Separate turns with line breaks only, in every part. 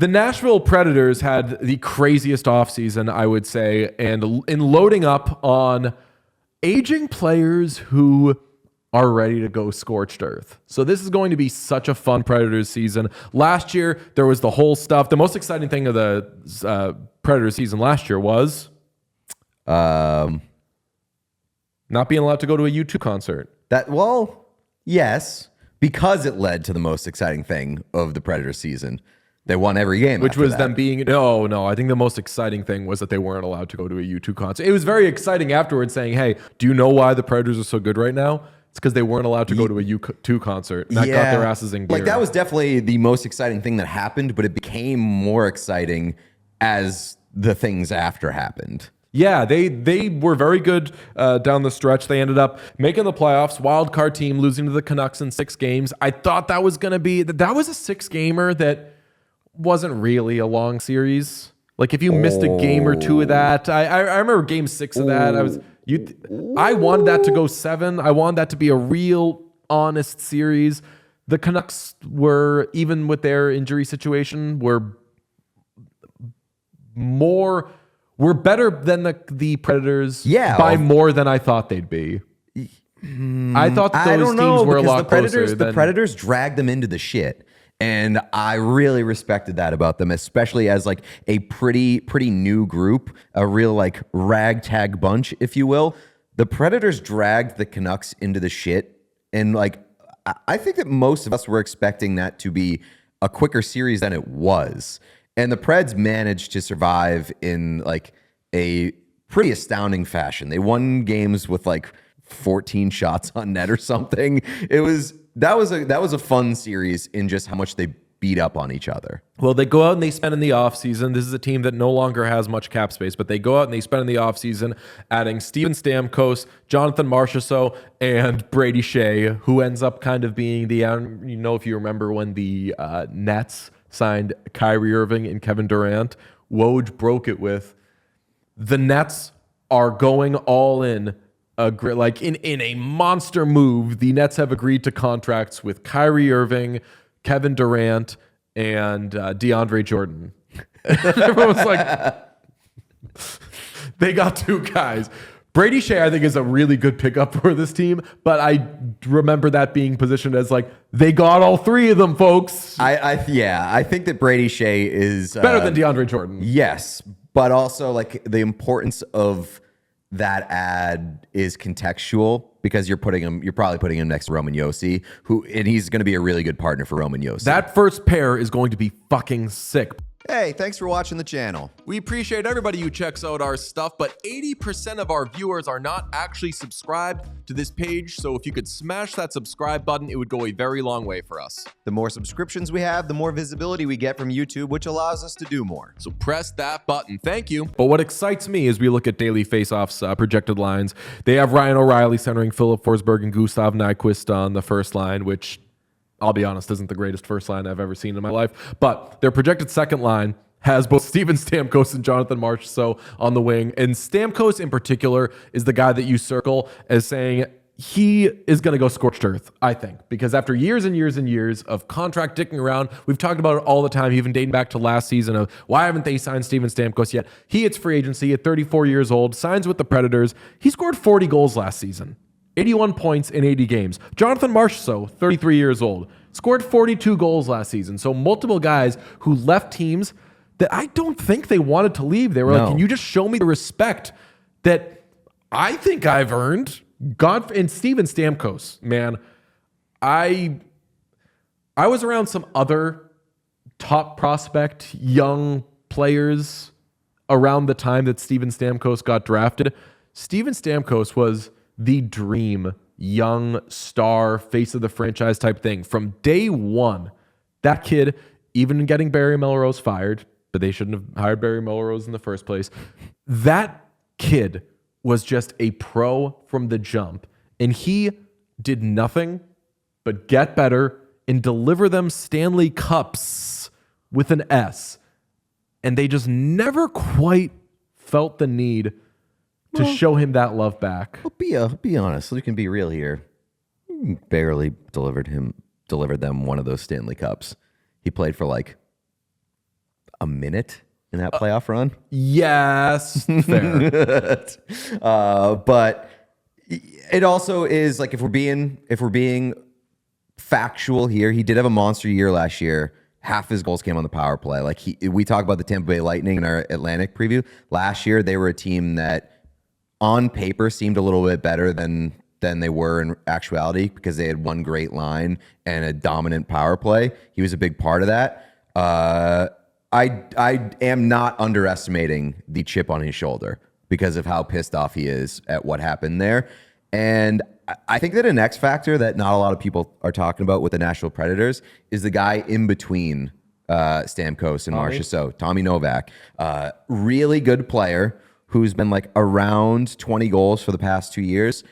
The Nashville Predators had the craziest offseason, I would say, and in loading up on aging players who are ready to go scorched earth. So this is going to be such a fun Predators season. Last year, there was the whole stuff. The most exciting thing of the Predators season last year was not being allowed to go to a U2 concert.
Yes, because it led to the most exciting thing of the Predators season. They won every game.
Which was them being... No. I think the most exciting thing was that they weren't allowed to go to a U2 concert. It was very exciting afterwards saying, hey, do you know why the Predators are so good right now? It's because they weren't allowed to go to a U2 concert. That got their asses in gear.
Like, that was definitely the most exciting thing that happened, but it became more exciting as the things after happened.
Yeah, they were very good down the stretch. They ended up making the playoffs, wild card team, losing to the Canucks in 6 games. I thought that was going to be... That was a 6-gamer that wasn't really a long series. Like, if you missed a game or 2 of that... I remember game 6 of that. I wanted that to go 7. I wanted that to be a real, honest series. The Canucks were, even with their injury situation, were better than the Predators by more than I thought they'd be. I thought those teams were a lot closer.
The Predators dragged them into the shit. And I really respected that about them, especially as like a pretty new group, a real like ragtag bunch, if you will. The Predators dragged the Canucks into the shit. And like, I think that most of us were expecting that to be a quicker series than it was. And the Preds managed to survive in like a pretty astounding fashion. They won games with like 14 shots on net or something. That was a fun series in just how much they beat up on each other.
Well, they go out and they spend in the offseason. This is a team that no longer has much cap space, but they go out and they spend in the offseason adding Steven Stamkos, Jonathan Marchessault, and Brady Skjei, who ends up kind of being if you remember when the Nets signed Kyrie Irving and Kevin Durant, Woj broke it with, the Nets are going all in. In a monster move, the Nets have agreed to contracts with Kyrie Irving, Kevin Durant, and DeAndre Jordan. Everyone was like, they got 2 guys. Brady Skjei, I think, is a really good pickup for this team, but I remember that being positioned as like, they got all 3 of them, folks.
I think that Brady Skjei is
better than DeAndre Jordan.
Yes, but also like the importance of that ad is contextual because you're probably putting him next to Roman Josi, and he's going to be a really good partner for Roman Josi.
That first pair is going to be fucking sick.
Hey, thanks for watching the channel.
We appreciate everybody who checks out our stuff, but 80% of our viewers are not actually subscribed to this page, so if you could smash that subscribe button, it would go a very long way for us.
The more subscriptions we have, the more visibility we get from YouTube, which allows us to do more.
So press that button. Thank you. But what excites me is we look at daily faceoffs projected lines. They have Ryan O'Reilly centering Philip Forsberg and Gustav Nyquist on the first line, which, I'll be honest, isn't the greatest first line I've ever seen in my life. But their projected second line has both Steven Stamkos and Jonathan Marchessault on the wing. And Stamkos in particular is the guy that you circle as saying he is going to go scorched earth, I think. Because after years and years and years of contract dicking around, we've talked about it all the time, even dating back to last season of why haven't they signed Steven Stamkos yet? He hits free agency at 34 years old, signs with the Predators. He scored 40 goals last season. 81 points in 80 games. Jonathan Marchessault, 33 years old, scored 42 goals last season. So multiple guys who left teams that I don't think they wanted to leave. They were like, can you just show me the respect that I think I've earned? And Steven Stamkos, man, I was around some other top prospect young players around the time that Steven Stamkos got drafted. Steven Stamkos was the dream young star, face of the franchise type thing. From day one, that kid, even getting Barry Melrose fired, but they shouldn't have hired Barry Melrose in the first place, that kid was just a pro from the jump. And he did nothing but get better and deliver them Stanley Cups with an S. And they just never quite felt the need to show him that love back.
Well, be honest. We can be real here. Barely delivered them one of those Stanley Cups. He played for like minute in that playoff run.
Yes, fair.
But it also is like, if we're being factual here, he did have a monster year last year. Half his goals came on the power play. Like we talk about the Tampa Bay Lightning in our Atlantic preview. Last year, they were a team that on paper seemed a little bit better than they were in actuality, because they had one great line and a dominant power play. He was a big part of that. I am not underestimating the chip on his shoulder because of how pissed off he is at what happened there. And I think that an X factor that not a lot of people are talking about with the Nashville Predators is the guy in between Stamkos and Marchessault, Tommy Novak. Really good player who's been like around 20 goals for the past 2 years.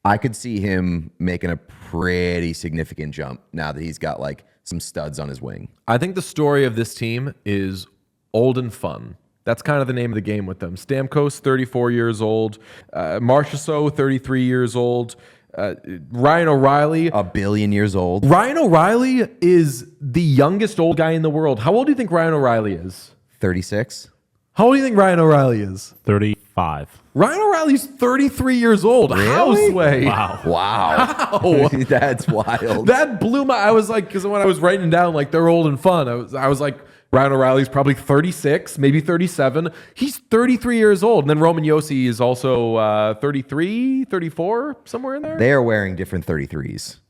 I could see him making a pretty significant jump now that he's got like some studs on his wing.
I think the story of this team is old and fun. That's kind of the name of the game with them. Stamkos, 34 years old. Marchessault, 33 years old. Ryan O'Reilly.
A billion years old.
Ryan O'Reilly is the youngest old guy in the world. How old do you think Ryan O'Reilly is?
36.
How old do you think Ryan O'Reilly is?
35.
Ryan O'Reilly's 33 years old.
Really?
How, Sway?
Wow.
How?
That's wild.
That blew my... I was like, because when I was writing down, like, they're old and fun, I was like, Ryan O'Reilly's probably 36, maybe 37. He's 33 years old. And then Roman Josi is also 33, 34, somewhere in there.
They are wearing different 33s.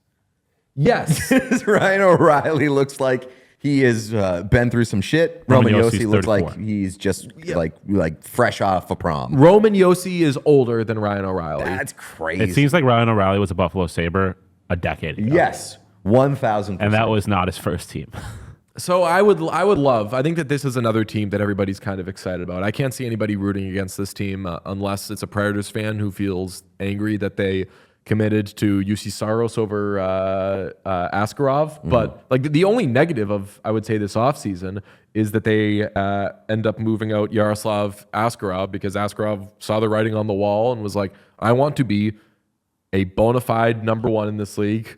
Yes.
Ryan O'Reilly looks like he has been through some shit. Roman Josi looks
34.
like he's just like fresh off a prom.
Roman Josi is older than Ryan O'Reilly.
That's crazy.
It seems like Ryan O'Reilly was a Buffalo Sabre a decade ago.
Yes, 1,000%.
And that was not his first team.
So I would love. I think that this is another team that everybody's kind of excited about. I can't see anybody rooting against this team unless it's a Predators fan who feels angry that they committed to UC Saros over Askarov. But like the only negative of, I would say, this offseason is that they end up moving out Yaroslav Askarov because Askarov saw the writing on the wall and was like, I want to be a bona fide number one in this league.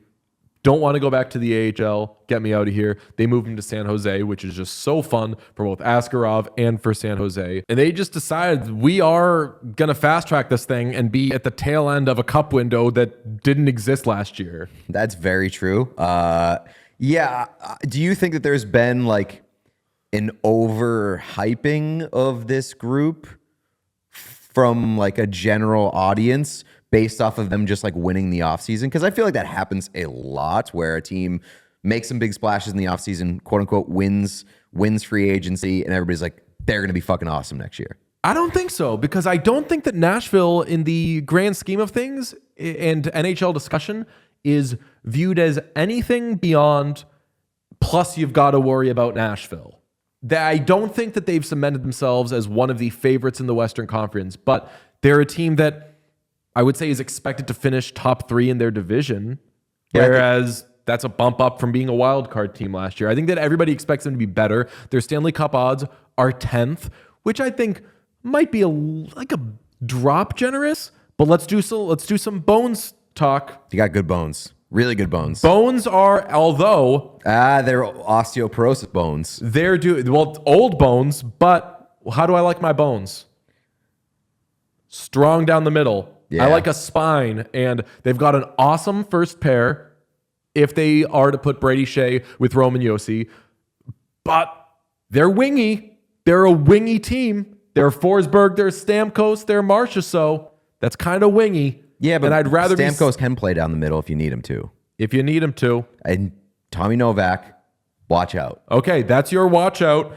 Don't want to go back to the AHL. Get me out of here. They moved him to San Jose, which is just so fun for both Askarov and for San Jose. And they just decided we are going to fast track this thing and be at the tail end of a cup window that didn't exist last year.
That's very true. Yeah. Do you think that there's been like an overhyping of this group from like a general audience based off of them just like winning the offseason? Because I feel like that happens a lot where a team makes some big splashes in the offseason, quote unquote, wins free agency, and everybody's like, they're going to be fucking awesome next year.
I don't think so, because I don't think that Nashville, in the grand scheme of things and NHL discussion, is viewed as anything beyond plus you've got to worry about Nashville. I don't think that they've cemented themselves as one of the favorites in the Western Conference, but they're a team that I would say is expected to finish top 3 in their division, whereas that's a bump up from being a wild card team last year. I think that everybody expects them to be better. Their Stanley Cup odds are 10th, which I think might be like a drop generous, but let's do some bones talk.
You got good bones. Really good bones.
Bones are, although
they're osteoporosis bones.
They're old bones, but how do I like my bones? Strong down the middle.
Yeah.
I like a spine, and they've got an awesome first pair if they are to put Brady Skjei with Roman Josi, but they're wingy. They're a wingy team. They're Forsberg, they're Stamkos, they're Marchessault. That's kind of wingy.
Yeah, but
and I'd rather
Stamkos can play down the middle if you need him to.
If you need him to.
And Tommy Novak, watch out.
Okay, that's your watch out.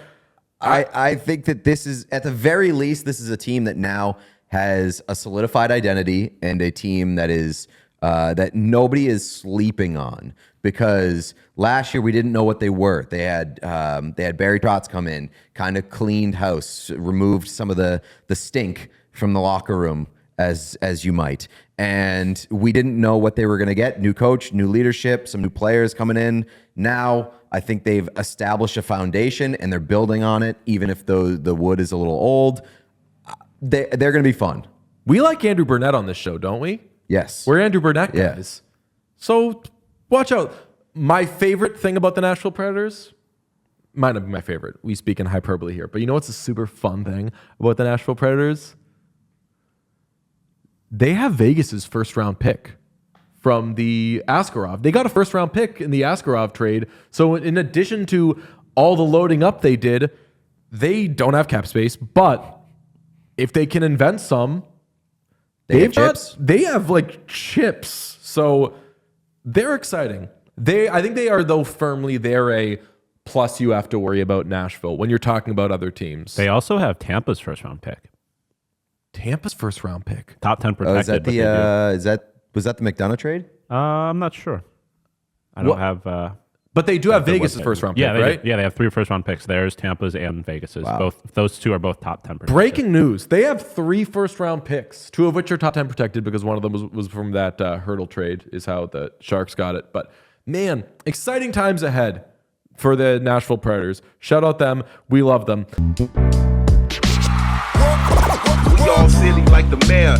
I think that this is, at the very least, this is a team that now has a solidified identity and a team that is that nobody is sleeping on, because last year we didn't know what they were. They had Barry Trotz come in, kind of cleaned house, removed some of the stink from the locker room, as you might, and we didn't know what they were going to get. New coach, new leadership, some new players coming in. Now I think they've established a foundation and they're building on it, even if the wood is a little old. They're going to be fun.
We like Andrew Burnett on this show, don't we?
Yes.
We're Andrew Burnett guys.
Yeah.
So watch out. My favorite thing about the Nashville Predators, might not be my favorite. We speak in hyperbole here. But you know what's a super fun thing about the Nashville Predators? They have Vegas's first-round pick from the Askarov. They got a first-round pick in the Askarov trade. So in addition to all the loading up they did, they don't have cap space. But if they can invent some,
They have chips.
They have like chips. So they're exciting. I think they are, though, firmly they're a plus you have to worry about Nashville when you're talking about other teams.
They also have Tampa's first round pick.
Tampa's first round pick.
Top 10 protected.
Oh, is that
but they do.
was that the McDonough trade?
I'm not sure. I don't have.
But they do have
their
Vegas'
website.
first round pick,
Yeah,
right?
They have 3 first round picks. Theirs, Tampa's, and Vegas's.
Wow.
Those two are both top 10 protected.
Breaking news. They have 3 first round picks, 2 of which are top 10 protected because one of them was from that hurdle trade is how the Sharks got it. But man, exciting times ahead for the Nashville Predators. Shout out them. We love them.
We all silly like the mayor.